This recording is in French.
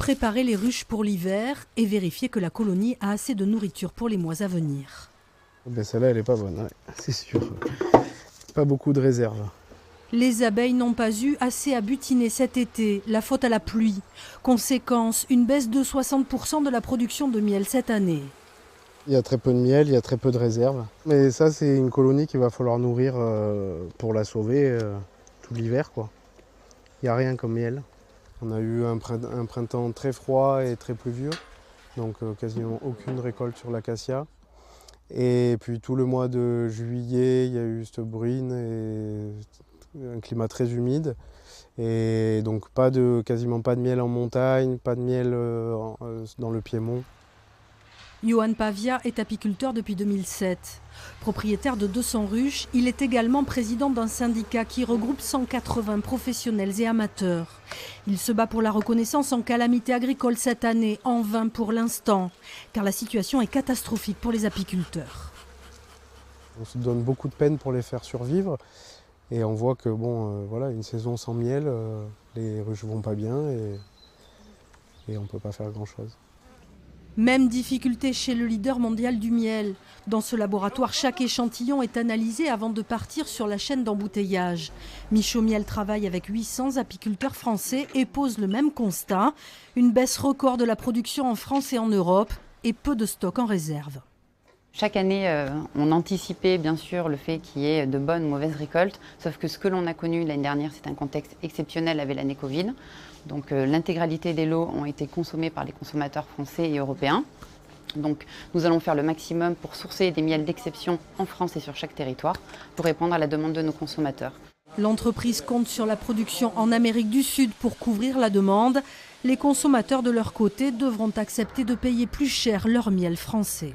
préparer les ruches pour l'hiver et vérifier que la colonie a assez de nourriture pour les mois à venir. Ben celle-là, elle n'est pas bonne, ouais, c'est sûr. Pas beaucoup de réserves. Les abeilles n'ont pas eu assez à butiner cet été, la faute à la pluie. Conséquence, une baisse de 60% de la production de miel cette année. Il y a très peu de miel, il y a très peu de réserves. Mais ça, c'est une colonie qu'il va falloir nourrir pour la sauver tout l'hiver, quoi. Il n'y a rien comme miel. On a eu un printemps très froid et très pluvieux, donc quasiment aucune récolte sur l'acacia. Et puis tout le mois de juillet, il y a eu cette bruine et un climat très humide. Et donc quasiment pas de miel en montagne, pas de miel dans le Piémont. Johan Pavia est apiculteur depuis 2007. Propriétaire de 200 ruches, il est également président d'un syndicat qui regroupe 180 professionnels et amateurs. Il se bat pour la reconnaissance en calamité agricole cette année, en vain pour l'instant, car la situation est catastrophique pour les apiculteurs. On se donne beaucoup de peine pour les faire survivre et on voit que voilà, une saison sans miel, les ruches vont pas bien et on ne peut pas faire grand-chose. Même difficulté chez le leader mondial du miel. Dans ce laboratoire, chaque échantillon est analysé avant de partir sur la chaîne d'embouteillage. Michaud Miel travaille avec 800 apiculteurs français et pose le même constat. Une baisse record de la production en France et en Europe et peu de stock en réserve. Chaque année, on anticipait bien sûr le fait qu'il y ait de bonnes ou mauvaises récoltes, sauf que ce que l'on a connu l'année dernière, c'est un contexte exceptionnel avec l'année Covid. Donc l'intégralité des lots ont été consommés par les consommateurs français et européens. Donc nous allons faire le maximum pour sourcer des miels d'exception en France et sur chaque territoire pour répondre à la demande de nos consommateurs. L'entreprise compte sur la production en Amérique du Sud pour couvrir la demande. Les consommateurs de leur côté devront accepter de payer plus cher leur miel français.